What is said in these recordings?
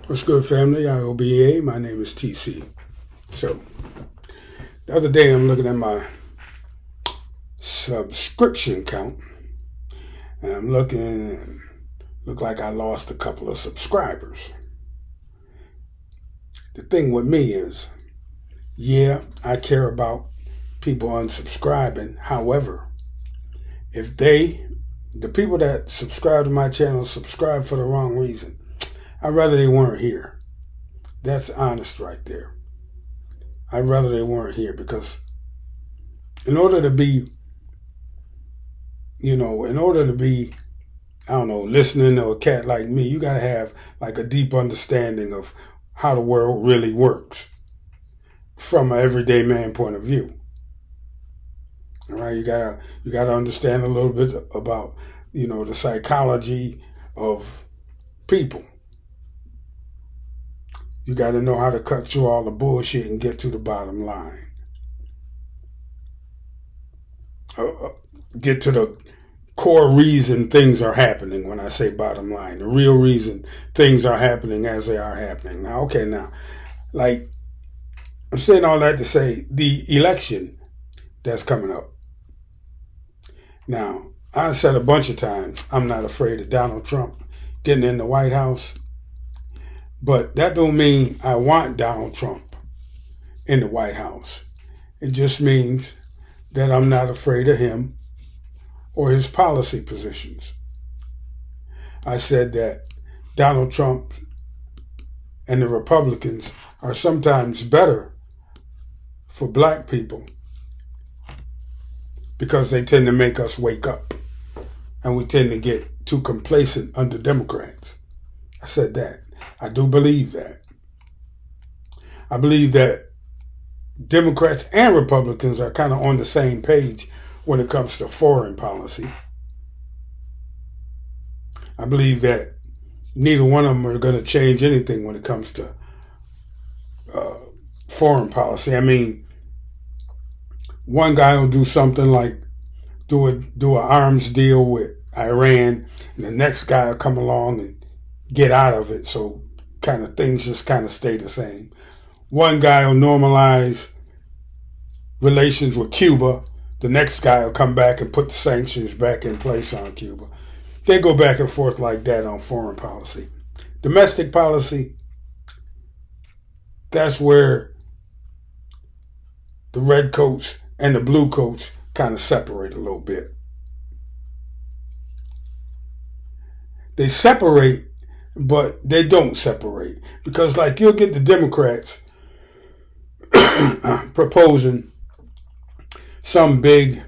What's good, family? IOBA. My name is TC. So, the other day I'm looking at my subscription count, and I'm looking and look like I lost a couple of subscribers. The thing with me is, yeah, I care about people unsubscribing. However, if the people that subscribe to my channel subscribe for the wrong reason, I'd rather they weren't here. That's honest right there. I'd rather they weren't here because in order to be, listening to a cat like me, you got to have like a deep understanding of how the world really works from an everyday man point of view. All right, you gotta understand a little bit about, the psychology of people. You got to know how to cut through all the bullshit and get to the bottom line. Get to the core reason things are happening. When I say bottom line, the real reason things are happening as they are happening. Now, like I'm saying all that to say the election that's coming up. Now, I said a bunch of times, I'm not afraid of Donald Trump getting in the White House. But that don't mean I want Donald Trump in the White House. It just means that I'm not afraid of him or his policy positions. I said that Donald Trump and the Republicans are sometimes better for black people because they tend to make us wake up and we tend to get too complacent under Democrats. I said that. I do believe that. I believe that Democrats and Republicans are kind of on the same page when it comes to foreign policy. I believe that neither one of them are going to change anything when it comes to foreign policy. I mean, one guy will do something like do an arms deal with Iran, and the next guy will come along and get out of it, so kind of things just kind of stay the same. One guy will normalize relations with Cuba. The next guy will come back and put the sanctions back in place on Cuba. They go back and forth like that on foreign policy. Domestic policy, that's where the red coats and the blue coats kind of separate a little bit. They separate, but they don't separate. Because like you'll get the Democrats proposing some big,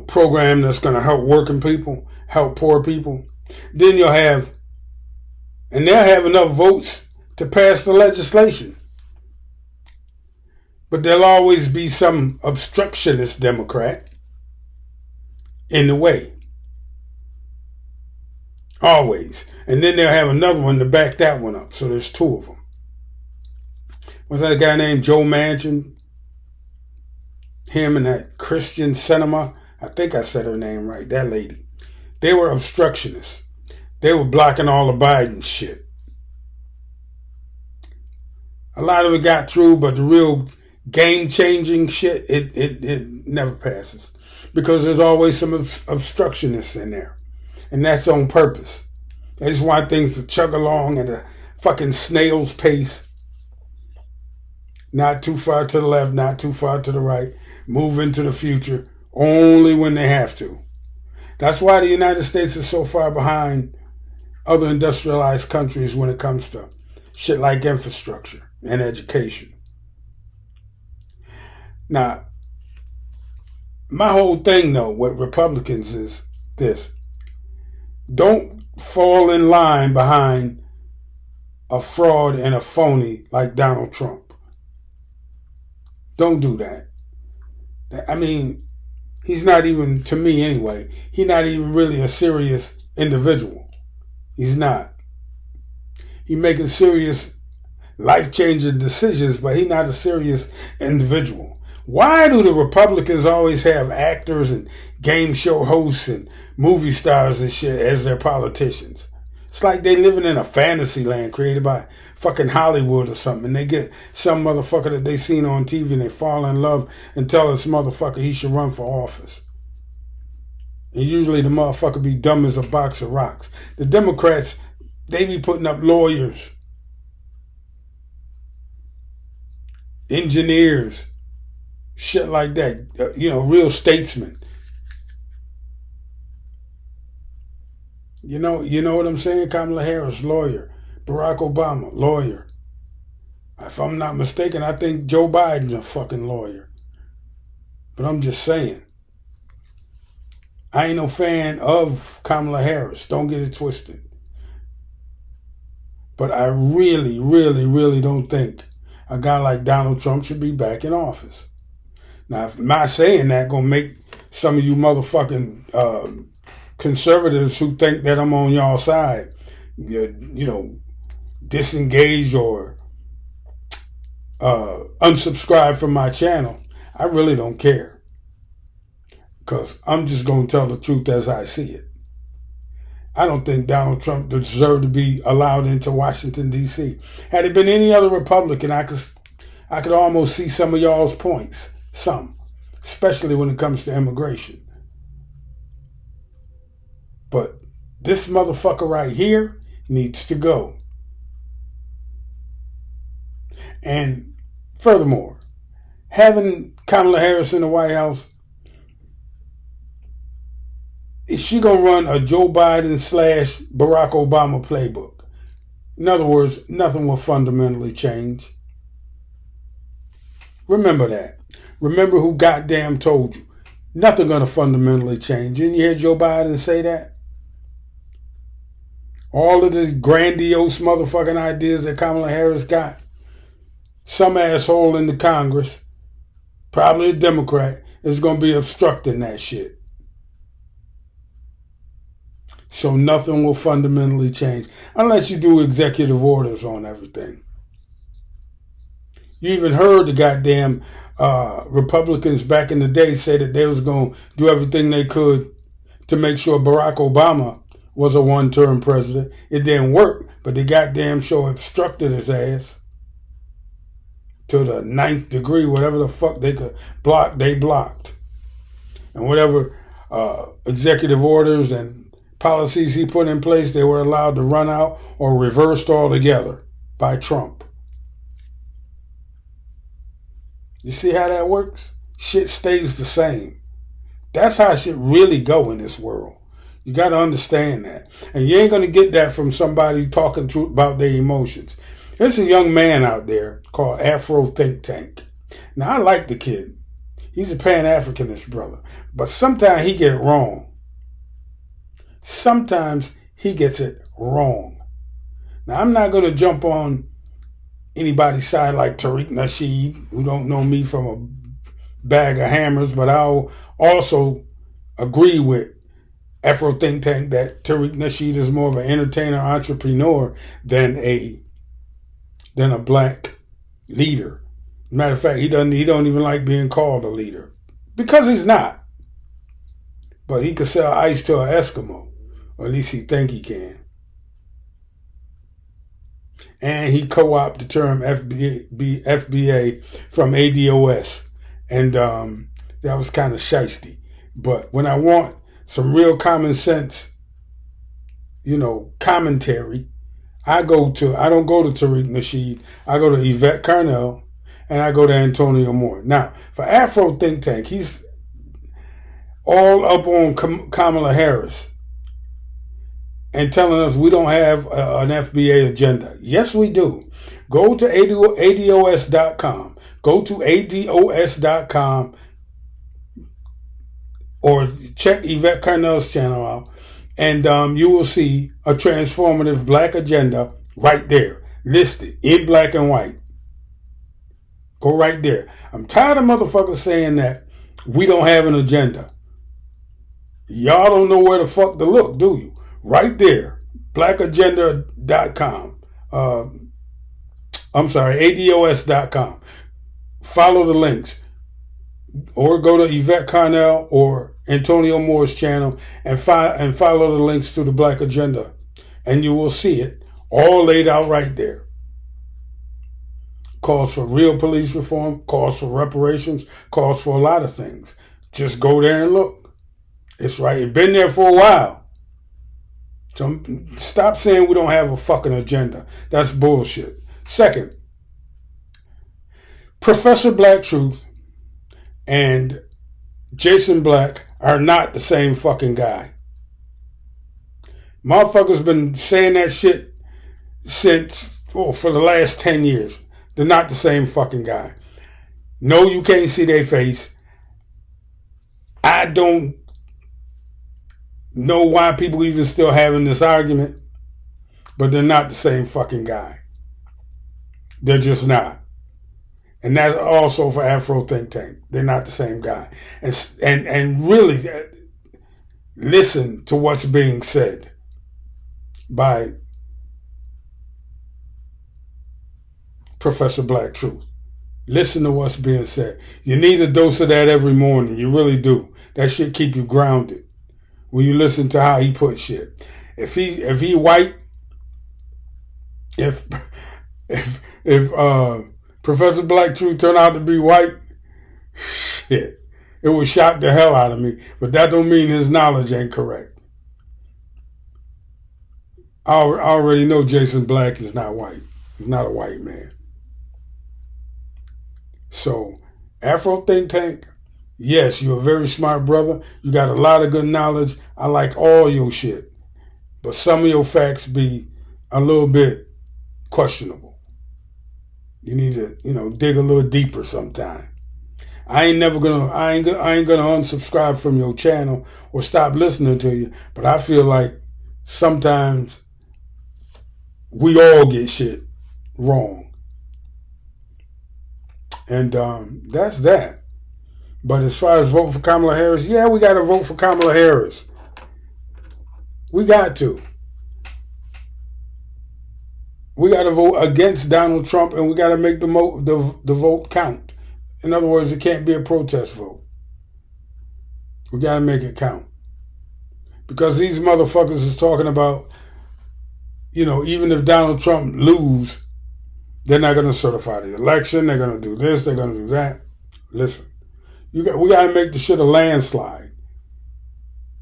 program that's going to help working people, help poor people. Then they'll have enough votes to pass the legislation. But there'll always be some obstructionist Democrat in the way. Always. And then they'll have another one to back that one up. So there's two of them. Was that a guy named Joe Manchin? Him and that Christian Cinema. I think I said her name right. That lady. They were obstructionists. They were blocking all the Biden shit. A lot of it got through, but the real game-changing shit, it never passes. Because there's always some obstructionists in there. And that's on purpose. They just want things to chug along at a fucking snail's pace. Not too far to the left, not too far to the right. Move into the future only when they have to. That's why the United States is so far behind other industrialized countries when it comes to shit like infrastructure and education. Now, my whole thing though with Republicans is this. Don't fall in line behind a fraud and a phony like Donald Trump. Don't do that. I mean, he's not even, to me anyway, he's not even really a serious individual. He's not. He's making serious life-changing decisions, but he's not a serious individual. Why do the Republicans always have actors and game show hosts and movie stars and shit as their politicians? It's like they living in a fantasy land created by fucking Hollywood or something. And they get some motherfucker that they seen on TV and they fall in love and tell this motherfucker he should run for office. And usually the motherfucker be dumb as a box of rocks. The Democrats, they be putting up lawyers, engineers, shit like that. Real statesmen. You know what I'm saying? Kamala Harris, lawyer. Barack Obama, lawyer. If I'm not mistaken, I think Joe Biden's a fucking lawyer. But I'm just saying. I ain't no fan of Kamala Harris. Don't get it twisted. But I really, really, really don't think a guy like Donald Trump should be back in office. Now, if my saying that gonna make some of you motherfucking conservatives who think that I'm on y'all side, disengage or unsubscribe from my channel, I really don't care. Because I'm just going to tell the truth as I see it. I don't think Donald Trump deserved to be allowed into Washington, D.C. Had it been any other Republican, I could almost see some of y'all's points. Some. Especially when it comes to immigration. But this motherfucker right here needs to go. And furthermore, having Kamala Harris in the White House, is she going to run a Joe Biden / Barack Obama playbook? In other words, nothing will fundamentally change. Remember that. Remember who goddamn told you. Nothing going to fundamentally change. Didn't you hear Joe Biden say that? All of these grandiose motherfucking ideas that Kamala Harris got, some asshole in the Congress, probably a Democrat, is going to be obstructing that shit. So nothing will fundamentally change unless you do executive orders on everything. You even heard the goddamn Republicans back in the day say that they was going to do everything they could to make sure Barack Obama was a one-term president. It didn't work, but they goddamn sure obstructed his ass to the 9th degree. Whatever the fuck they could block, they blocked. And whatever executive orders and policies he put in place, they were allowed to run out or reversed altogether by Trump. You see how that works? Shit stays the same. That's how shit really go in this world. You got to understand that. And you ain't going to get that from somebody talking about their emotions. There's a young man out there called Afro Think Tank. Now, I like the kid. He's a Pan-Africanist brother. But sometimes he get it wrong. Sometimes he gets it wrong. Now, I'm not going to jump on anybody's side like Tariq Nasheed, who don't know me from a bag of hammers, but I'll also agree with Afro Think Tank that Tariq Nasheed is more of an entertainer, entrepreneur than a black leader. Matter of fact, he don't even like being called a leader because he's not. But he could sell ice to an Eskimo. Or at least he think he can. And he co-opted the term FBA from ADOS. And that was kind of shiesty. But when I want some real common sense, commentary, I don't go to Tariq Nasheed. I go to Yvette Carnell and I go to Antonio Moore. Now, for Afro Think Tank, he's all up on Kamala Harris and telling us we don't have an FBA agenda. Yes, we do. Go to ADOS.com. Go to ADOS.com or check Yvette Carnell's channel out, and you will see a transformative black agenda right there, listed in black and white. Go right there. I'm tired of motherfuckers saying that we don't have an agenda. Y'all don't know where the fuck to look, do you? Right there, blackagenda.com. ADOS.com. Follow the links. Or go to Yvette Carnell or Antonio Moore's channel and follow the links to the Black Agenda and you will see it all laid out right there. Calls for real police reform, calls for reparations, calls for a lot of things. Just go there and look. It's right. It's been there for a while. So stop saying we don't have a fucking agenda. That's bullshit. Second, Professor Black Truth and Jason Black are not the same fucking guy. Motherfuckers been saying that shit for the last 10 years. They're not the same fucking guy. No, you can't see their face. I don't know why people even still having this argument, but they're not the same fucking guy. They're just not. And that's also for Afro Think Tank. They're not the same guy. And really listen to what's being said by Professor Black Truth. Listen to what's being said. You need a dose of that every morning. You really do. That shit keep you grounded when you listen to how he put shit. If he white, if Professor Black Truth turned out to be white, shit, it would shock the hell out of me. But that don't mean his knowledge ain't correct. I already know Jason Black is not white. He's not a white man. So, Afro Think Tank, yes, you're a very smart brother. You got a lot of good knowledge. I like all your shit. But some of your facts be a little bit questionable. You need to, dig a little deeper sometime. I ain't gonna unsubscribe from your channel or stop listening to you, but I feel like sometimes we all get shit wrong. And that's that. But as far as voting for Kamala Harris, yeah, we got to vote for Kamala Harris. We got to. We got to vote against Donald Trump, and we got to make the vote count. In other words, it can't be a protest vote. We got to make it count. Because these motherfuckers is talking about, even if Donald Trump lose, they're not going to certify the election. They're going to do this. They're going to do that. Listen, we got to make the shit a landslide.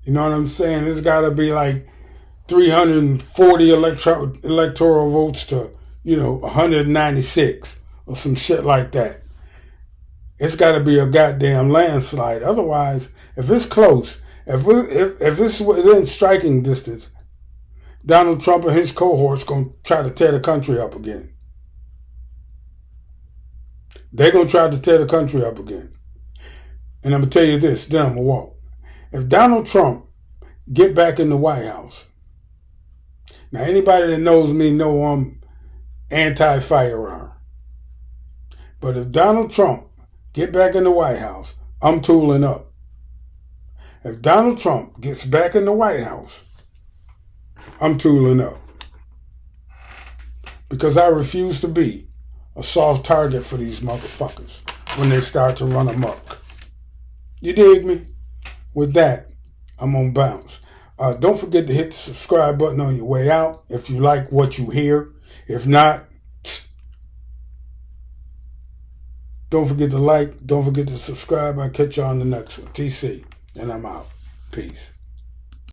You know what I'm saying? It's got to be like 340 electoral votes to, 196 or some shit like that. It's got to be a goddamn landslide. Otherwise, if it's close, if it's within striking distance, Donald Trump and his cohorts going to try to tear the country up again. They're going to try to tear the country up again. And I'm going to tell you this, then I'm going to walk. If Donald Trump get back in the White House, now anybody that knows me know I'm anti-firearm. But if Donald Trump get back in the White House, I'm tooling up. If Donald Trump gets back in the White House, I'm tooling up. Because I refuse to be a soft target for these motherfuckers when they start to run amok. You dig me? With that, I'm on bounce. Don't forget to hit the subscribe button on your way out if you like what you hear. If not, don't forget to like. Don't forget to subscribe. I'll catch you on the next one. TC, and I'm out. Peace.